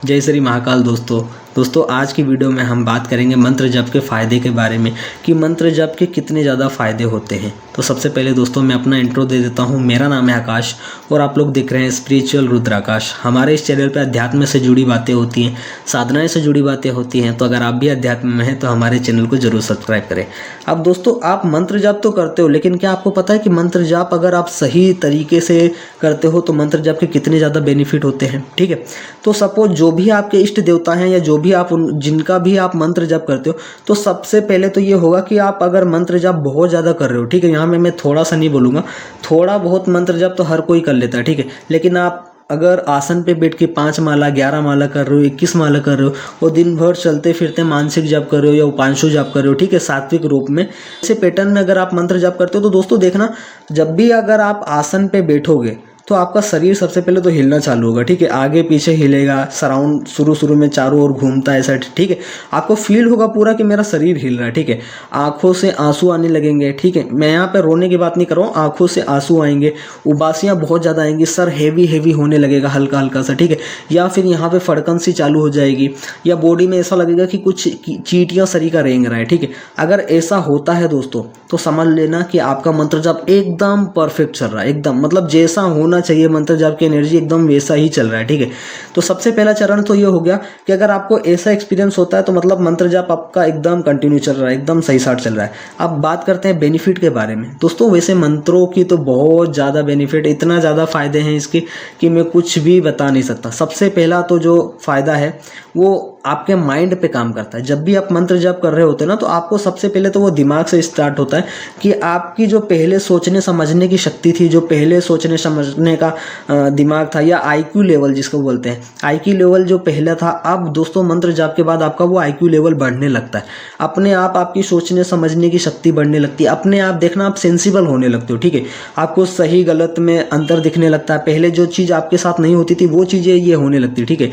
जय श्री महाकाल दोस्तों आज की वीडियो में हम बात करेंगे मंत्र जप के फ़ायदे के बारे में कि मंत्र जप के कितने ज़्यादा फ़ायदे होते हैं। तो सबसे पहले दोस्तों मैं अपना इंट्रो दे देता हूँ। मेरा नाम है आकाश और आप लोग देख रहे हैं स्पिरिचुअल रुद्राकाश। हमारे इस चैनल पर अध्यात्म से जुड़ी बातें होती हैं, साधनाएं से जुड़ी बातें होती हैं। तो अगर आप भी अध्यात्म में हैं तो हमारे चैनल को जरूर सब्सक्राइब करें। अब दोस्तों आप मंत्र जप तो करते हो, लेकिन क्या आपको पता है कि मंत्र जप अगर आप सही तरीके से करते हो तो मंत्र जप के कितने ज़्यादा बेनिफिट होते हैं। ठीक है, तो सपोज जो भी आपके इष्ट देवता हैं या जो भी आप जिनका भी आप मंत्र जप करते हो, तो सबसे पहले तो ये होगा कि आप अगर मंत्र जप बहुत ज़्यादा कर रहे हो, ठीक है, यहाँ मैं थोड़ा सा नहीं बोलूँगा, थोड़ा बहुत मंत्र जप तो हर कोई कर लेता है, ठीक है, लेकिन आप अगर आसन पे बैठ के 5 माला 11 माला कर रहे हो, 21 माला कर रहे हो और दिन भर चलते फिरते मानसिक जप कर रहे हो या उपांशु जप कर रहे हो, ठीक है, सात्विक रूप में ऐसे पैटर्न में अगर आप मंत्र जप करते हो तो दोस्तों देखना, जब भी अगर आप आसन पे बैठोगे तो आपका शरीर सबसे पहले तो हिलना चालू होगा, ठीक है, आगे पीछे हिलेगा, सराउंड शुरू में चारों ओर घूमता है ऐसा, ठीक है, आपको फील होगा पूरा कि मेरा शरीर हिल रहा है, ठीक है, आंखों से आंसू आने लगेंगे, ठीक है, मैं यहाँ पे रोने की बात नहीं कर रहा हूँ, आंखों से आंसू आएंगे, उबासियाँ बहुत ज़्यादा आएंगी, सर हैवी होने लगेगा हल्का हल्का सा, ठीक है, या फिर यहाँ पे फड़कन सी चालू हो जाएगी या बॉडी में ऐसा लगेगा कि कुछ चींटियाँ सरी का रेंग रहा है, ठीक है। अगर ऐसा होता है दोस्तों तो समझ लेना कि आपका मंत्र जप एकदम परफेक्ट चल रहा है, एकदम मतलब जैसा होना चाहिए मंत्र जाप की एनर्जी एकदम वैसा ही चल रहा है, ठीक है। तो सबसे पहला चरण तो ये हो गया कि अगर आपको ऐसा एक्सपीरियंस होता है तो मतलब मंत्र जाप आपका एकदम कंटिन्यू चल रहा है, एकदम सही साथ चल रहा है। अब बात करते हैं बेनिफिट के बारे में। दोस्तों वैसे मंत्रों की तो बहुत ज़्यादा बेनिफिट, इतना ज़्यादा फायदे हैं इसके कि मैं कुछ भी बता नहीं सकता। सबसे पहला तो जो फायदा है वो आपके माइंड पे काम करता है। जब भी आप मंत्र जप कर रहे होते हैं ना, तो आपको सबसे पहले तो वो दिमाग से स्टार्ट होता है कि आपकी जो पहले सोचने समझने की शक्ति थी, जो पहले सोचने समझने का दिमाग था, या आईक्यू लेवल जिसको बोलते हैं, आईक्यू लेवल जो पहले था, अब दोस्तों मंत्र जाप के बाद आपका वो आईक्यू लेवल बढ़ने लगता है। अपने आप आपकी सोचने समझने की शक्ति बढ़ने लगती है, अपने आप देखना आप सेंसिबल होने लगते हो, ठीक है, आपको सही गलत में अंतर दिखने लगता है। पहले जो चीज़ आपके साथ नहीं होती थी वो चीज़ें ये होने लगती, ठीक है,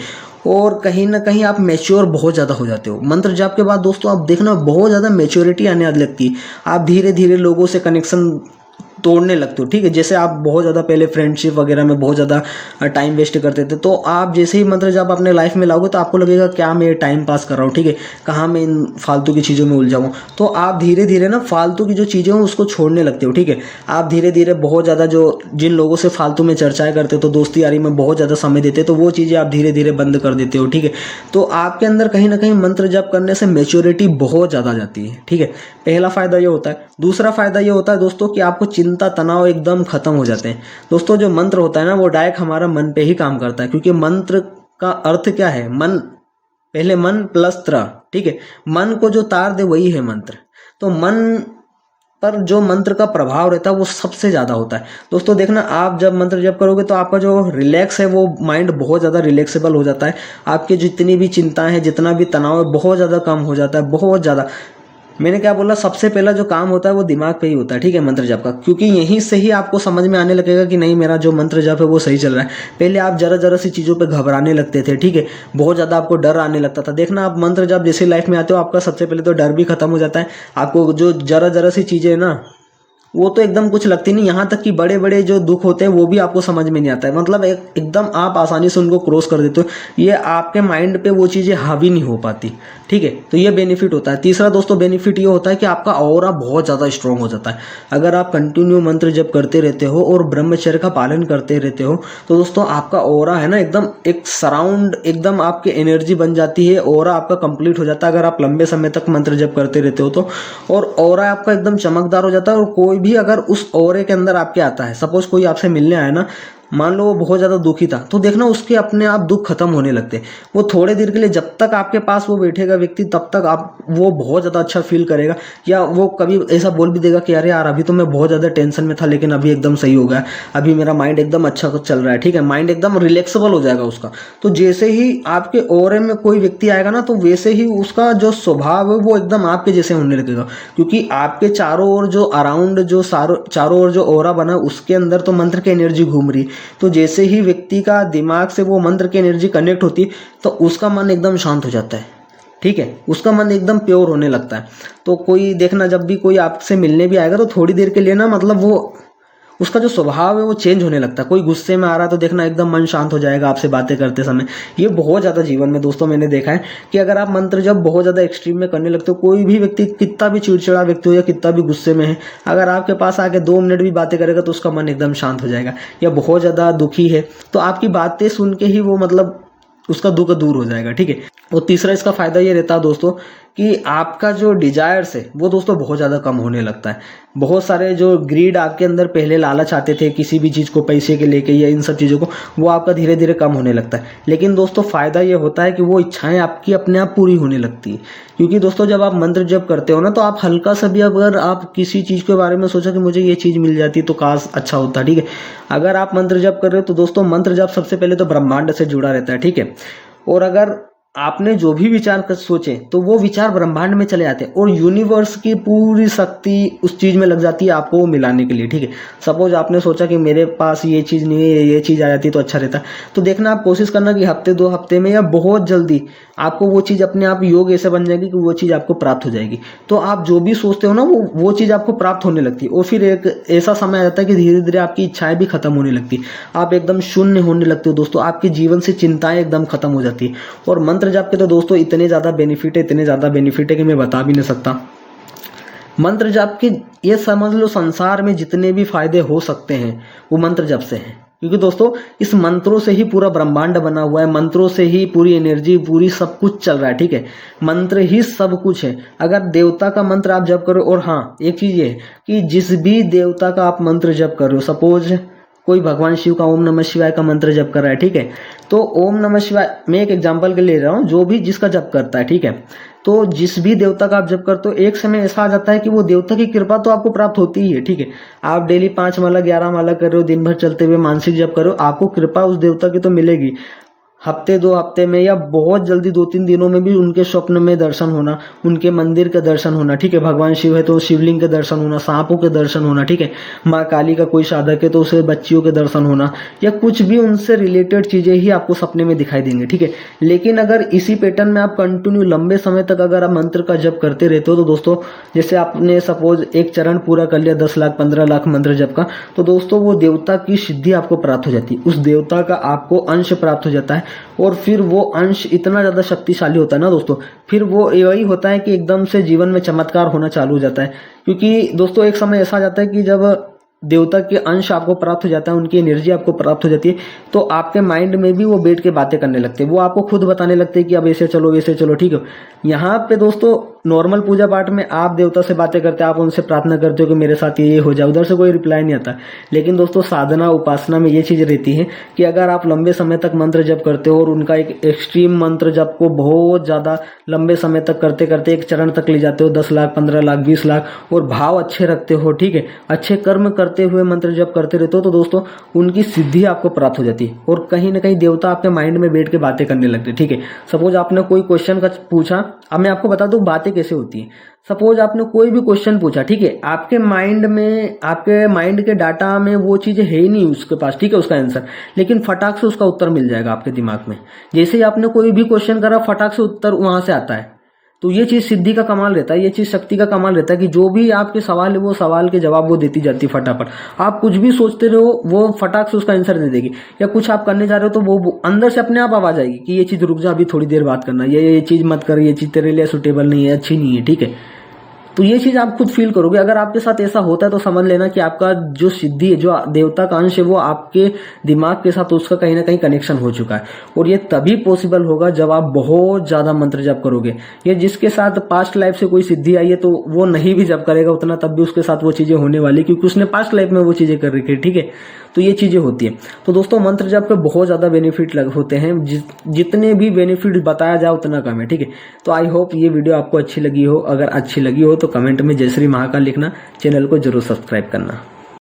और कहीं ना कहीं आप मैच्योर बहुत ज़्यादा हो जाते हो। मंत्र जाप के बाद दोस्तों आप देखना बहुत ज़्यादा मैच्योरिटी आने लगती है। आप धीरे धीरे लोगों से कनेक्शन तोड़ने लगते हो, ठीक है। जैसे आप बहुत ज़्यादा पहले फ्रेंडशिप वगैरह में बहुत ज़्यादा टाइम वेस्ट करते थे, तो आप जैसे ही मंत्र जब अपने लाइफ में लाओगे तो आपको लगेगा क्या मैं टाइम पास कर रहा हूँ, ठीक है, कहाँ मैं इन फालतू की चीज़ों में उलझा हूँ। तो आप धीरे धीरे ना फालतू की जो चीज़ें हैं उसको छोड़ने लगते हो, ठीक है। आप धीरे धीरे बहुत ज़्यादा जो जिन लोगों से फालतू में चर्चाएं करते हो, तो दोस्ती यारी में बहुत ज़्यादा समय देते तो वो चीज़ें आप धीरे धीरे बंद कर देते हो, ठीक है। तो आपके अंदर कहीं ना कहीं मंत्र जप करने से मेच्योरिटी बहुत ज़्यादा जाती है, ठीक है। पहला फ़ायदा ये होता है। दूसरा फ़ायदा ये होता है दोस्तों कि आपको चिंता तनाव एकदम खत्म हो जाते हैं। दोस्तों जो मंत्र होता है ना वो डायरेक्ट हमारा मन पे ही काम करता है, क्योंकि मंत्र का अर्थ क्या है, मन, पहले मन प्लस त्र, ठीक है, मन को जो तार दे वही है मंत्र। तो मन पर जो मंत्र का प्रभाव रहता है वो सबसे ज़्यादा होता है। दोस्तों देखना, आप जब मंत्र जप करोगे तो आपका जो रिलैक्स है वो माइंड बहुत ज़्यादा रिलैक्सेबल हो जाता है। आपकी जितनी भी चिंताएं हैं, जितना भी तनाव है, बहुत ज़्यादा कम हो जाता है, बहुत ज़्यादा। मैंने क्या बोला, सबसे पहला जो काम होता है वो दिमाग पे ही होता है, ठीक है, मंत्र जप का, क्योंकि यहीं से ही आपको समझ में आने लगेगा कि नहीं मेरा जो मंत्र जप है वो सही चल रहा है। पहले आप जरा सी चीज़ों पे घबराने लगते थे, ठीक है, बहुत ज़्यादा आपको डर आने लगता था। देखना आप मंत्र जप जैसे लाइफ में आते हो, आपका सबसे पहले तो डर भी खत्म हो जाता है। आपको जो जरा सी चीज़ें है ना वो तो एकदम कुछ लगती नहीं, यहाँ तक कि बड़े बड़े जो दुख होते हैं वो भी आपको समझ में नहीं आता है, मतलब एकदम आप आसानी से उनको क्रॉस कर देते हो। ये आपके माइंड पे वो चीज़ें हावी नहीं हो पाती, ठीक है, तो ये बेनिफिट होता है। तीसरा दोस्तों बेनिफिट ये होता है कि आपका ऑरा बहुत ज़्यादा स्ट्रॉन्ग हो जाता है। अगर आप कंटिन्यू मंत्र जप करते रहते हो और ब्रह्मचर्य का पालन करते रहते हो तो दोस्तों आपका ऑरा है ना एकदम एक सराउंड, एकदम आपकी एनर्जी बन जाती है, ऑरा आपका कंप्लीट हो जाता है अगर आप लंबे समय तक मंत्र जप करते रहते हो तो। और ऑरा आपका एकदम चमकदार हो जाता है। और कोई भी अगर उस ऑरे के अंदर आपके आता है, सपोज कोई आपसे मिलने आया ना, मान लो वो बहुत ज़्यादा दुखी था, तो देखना उसके अपने आप दुख खत्म होने लगते हैं। वो थोड़े देर के लिए जब तक आपके पास वो बैठेगा व्यक्ति तब तक आप वो बहुत ज़्यादा अच्छा फील करेगा, या वो कभी ऐसा बोल भी देगा कि अरे यार अभी तो मैं बहुत ज़्यादा टेंशन में था लेकिन अभी एकदम सही हो गया, अभी मेरा माइंड एकदम अच्छा चल रहा है, ठीक है, माइंड एकदम रिलैक्सेबल हो जाएगा उसका। तो जैसे ही आपके ऑरे में कोई व्यक्ति आएगा ना, तो वैसे ही उसका जो स्वभाव है वो एकदम आपके जैसे होने लगेगा, क्योंकि आपके चारों ओर जो अराउंड जो चारों ओर जो ऑरा बना उसके अंदर तो मंत्र की एनर्जी घूम रही। तो जैसे ही व्यक्ति का दिमाग से वो मंत्र की एनर्जी कनेक्ट होती है तो उसका मन एकदम शांत हो जाता है, ठीक है, उसका मन एकदम प्योर होने लगता है। तो कोई देखना, जब भी कोई आपसे मिलने भी आएगा तो थोड़ी देर के लिए ना, मतलब वो उसका जो स्वभाव है वो चेंज होने लगता है। कोई गुस्से में आ रहा है तो देखना एकदम मन शांत हो जाएगा आपसे बातें करते समय। ये बहुत ज़्यादा जीवन में दोस्तों मैंने देखा है कि अगर आप मंत्र जब बहुत ज़्यादा एक्सट्रीम में करने लगते हो, कोई भी व्यक्ति कितना भी चिड़चिड़ा व्यक्ति हो या कितना भी गुस्से में है, अगर आपके पास आके 2 मिनट भी बातें करेगा तो उसका मन एकदम शांत हो जाएगा। या बहुत ज़्यादा दुखी है तो आपकी बातें सुन के ही वो मतलब उसका दुख दूर हो जाएगा, ठीक है। और तीसरा इसका फायदा ये रहता है दोस्तों कि आपका जो डिजायर्स है वो दोस्तों बहुत ज़्यादा कम होने लगता है। बहुत सारे जो ग्रीड आपके अंदर पहले लालच आते थे किसी भी चीज़ को पैसे के लेके या इन सब चीज़ों को, वो आपका धीरे धीरे कम होने लगता है। लेकिन दोस्तों फ़ायदा ये होता है कि वो इच्छाएं आपकी अपने आप पूरी होने लगती है। क्योंकि दोस्तों जब आप मंत्र जप करते हो ना तो आप हल्का सा भी अगर आप किसी चीज़ के बारे में सोचा कि मुझे ये चीज़ मिल जाती तो काश अच्छा होता, ठीक है। अगर आप मंत्र जप कर रहे हो तो दोस्तों मंत्र जप सबसे पहले तो ब्रह्मांड से जुड़ा रहता है, ठीक है। और अगर आपने जो भी विचार कर सोचे तो वो विचार ब्रह्मांड में चले आते हैं और यूनिवर्स की पूरी शक्ति उस चीज़ में लग जाती है आपको वो मिलाने के लिए, ठीक है। सपोज आपने सोचा कि मेरे पास ये चीज़ नहीं है, ये चीज़ आ जाती तो अच्छा रहता, तो देखना आप कोशिश करना कि हफ्ते 2 हफ्ते में या बहुत जल्दी आपको वो चीज़ अपने आप योग ऐसे बन जाएगी कि वो चीज़ आपको प्राप्त हो जाएगी। तो आप जो भी सोचते हो ना वो चीज़ आपको प्राप्त होने लगती है। और फिर एक ऐसा समय आ जाता है कि धीरे धीरे आपकी इच्छाएं भी खत्म होने लगती, आप एकदम शून्य होने लगते हो दोस्तों। आपके जीवन से चिंताएं एकदम खत्म हो जाती है। और मंत्र जाप के तो दोस्तों इतने ज़्यादा बेनिफिट है, इतने ज़्यादा बेनिफिट है कि मैं बता भी नहीं सकता। मंत्र जाप के ये समझ लो संसार में जितने भी फायदे हो सकते हैं वो मंत्र जाप से हैं। क्योंकि दोस्तों इस मंत्रों से ही पूरा ब्रह्मांड बना हुआ है, मंत्रों से ही पूरी एनर्जी पूरी सब कुछ चल रहा है, ठीक है। मंत्र ही सब कुछ है। अगर देवता का मंत्र आप जप करो, और हाँ एक चीज़ ये है कि जिस भी देवता का आप मंत्र जप कर रहे हो, सपोज कोई भगवान शिव का ओम नमः शिवाय का मंत्र जप कर रहा है, ठीक है। तो ओम नमः शिवाय मैं एक एग्जांपल के लिए ले रहा हूँ, जो भी जिसका जप करता है, ठीक है। तो जिस भी देवता का आप जप करते हो एक समय ऐसा आ जाता है कि वो देवता की कृपा तो आपको प्राप्त होती ही है, ठीक है। आप डेली 5 माला 11 माला कर रहे हो, दिन भर चलते हुए मानसिक जप कर रहे हो, आपको कृपा उस देवता की तो मिलेगी। हफ्ते 2 हफ्ते में या बहुत जल्दी 2-3 दिनों में भी उनके स्वप्न में दर्शन होना, उनके मंदिर के दर्शन होना, ठीक है। भगवान शिव है तो शिवलिंग के दर्शन होना, सांपों के दर्शन होना, ठीक है। माँ काली का कोई साधक है तो उसे बच्चियों के दर्शन होना, या कुछ भी उनसे रिलेटेड चीजें ही आपको सपने में दिखाई देंगे, ठीक है। लेकिन अगर इसी पैटर्न में आप कंटिन्यू लंबे समय तक अगर आप मंत्र का जप करते रहते हो तो दोस्तों जैसे आपने सपोज एक चरण पूरा कर लिया 10 लाख 15 लाख मंत्र जप का, तो दोस्तों वो देवता की सिद्धि आपको प्राप्त हो जाती है, उस देवता का आपको अंश प्राप्त हो जाता है। और फिर वो अंश इतना ज़्यादा शक्तिशाली होता है ना दोस्तों, फिर वो यही होता है कि एकदम से जीवन में चमत्कार होना चालू हो जाता है। क्योंकि दोस्तों एक समय ऐसा आ जाता है कि जब देवता के अंश आपको प्राप्त हो जाता है, उनकी एनर्जी आपको प्राप्त हो जाती है, तो आपके माइंड में भी वो बैठ के बातें करने लगते हैं। वो आपको खुद बताने लगते हैं कि अब ऐसे चलो वैसे चलो, ठीक है। यहाँ पे दोस्तों नॉर्मल पूजा पाठ में आप देवता से बातें करते हैं, आप उनसे प्रार्थना करते हो कि मेरे साथ ये हो जाए, उधर से कोई रिप्लाई नहीं आता। लेकिन दोस्तों साधना उपासना में ये चीज़ रहती है कि अगर आप लंबे समय तक मंत्र जप करते हो और उनका एक एक्सट्रीम मंत्र जप को बहुत ज़्यादा लंबे समय तक करते करते एक चरण तक ले जाते हो, 10 लाख 15 लाख 20 लाख, और भाव अच्छे रखते हो, ठीक है, अच्छे कर्म करते हुए मंत्र जप करते रहते हो, तो दोस्तों उनकी सिद्धि आपको प्राप्त हो जाती है। और कहीं ना कहीं देवता आपके माइंड में बैठ के बातें करने लगते हैं, ठीक है। सपोज आपने कोई क्वेश्चन का पूछा, अब मैं आपको बता दूं बातें कैसे होती है। सपोज आपने कोई भी क्वेश्चन पूछा, ठीक है, आपके माइंड में आपके माइंड के डाटा में वो चीज़ें है ही नहीं उसके पास, ठीक है, उसका आंसर, लेकिन फटाक से उसका उत्तर मिल जाएगा आपके दिमाग में। जैसे ही आपने कोई भी क्वेश्चन करा फटाक से उत्तर वहां से आता है। तो ये चीज़ सिद्धि का कमाल रहता है, ये चीज़ शक्ति का कमाल रहता है कि जो भी आपके सवाल है वो सवाल के जवाब वो देती जाती है फटाफट। आप कुछ भी सोचते रहो वो फटाक से उसका आंसर दे देगी। या कुछ आप करने जा रहे हो तो वो अंदर से अपने आप आवाज आएगी कि ये चीज़ रुक जा, अभी थोड़ी देर बात करना, ये चीज़ मत कर, ये चीज़ तेरे लिए सुटेबल नहीं है, अच्छी नहीं है, ठीक है। तो ये चीज़ आप खुद फील करोगे। अगर आपके साथ ऐसा होता है तो समझ लेना कि आपका जो सिद्धि है, जो देवता का अंश है, वो आपके दिमाग के साथ उसका कहीं ना कहीं कनेक्शन हो चुका है। और ये तभी पॉसिबल होगा जब आप बहुत ज़्यादा मंत्र जप करोगे। ये जिसके साथ पास्ट लाइफ से कोई सिद्धि आई है तो वो नहीं भी जप करेगा उतना, तब भी उसके साथ वो चीज़ें होने वाली, क्योंकि उसने पास्ट लाइफ में वो चीज़ें कर रखी है, ठीक है। तो ये चीज़ें होती है। तो दोस्तों मंत्र जप के बहुत ज़्यादा बेनिफिट होते हैं, जितने भी बेनिफिट बताया जाए उतना कम है, ठीक है। तो आई होप ये वीडियो आपको अच्छी लगी हो। अगर अच्छी लगी हो तो कमेंट में जय श्री महाकाल लिखना, चैनल को जरूर सब्सक्राइब करना।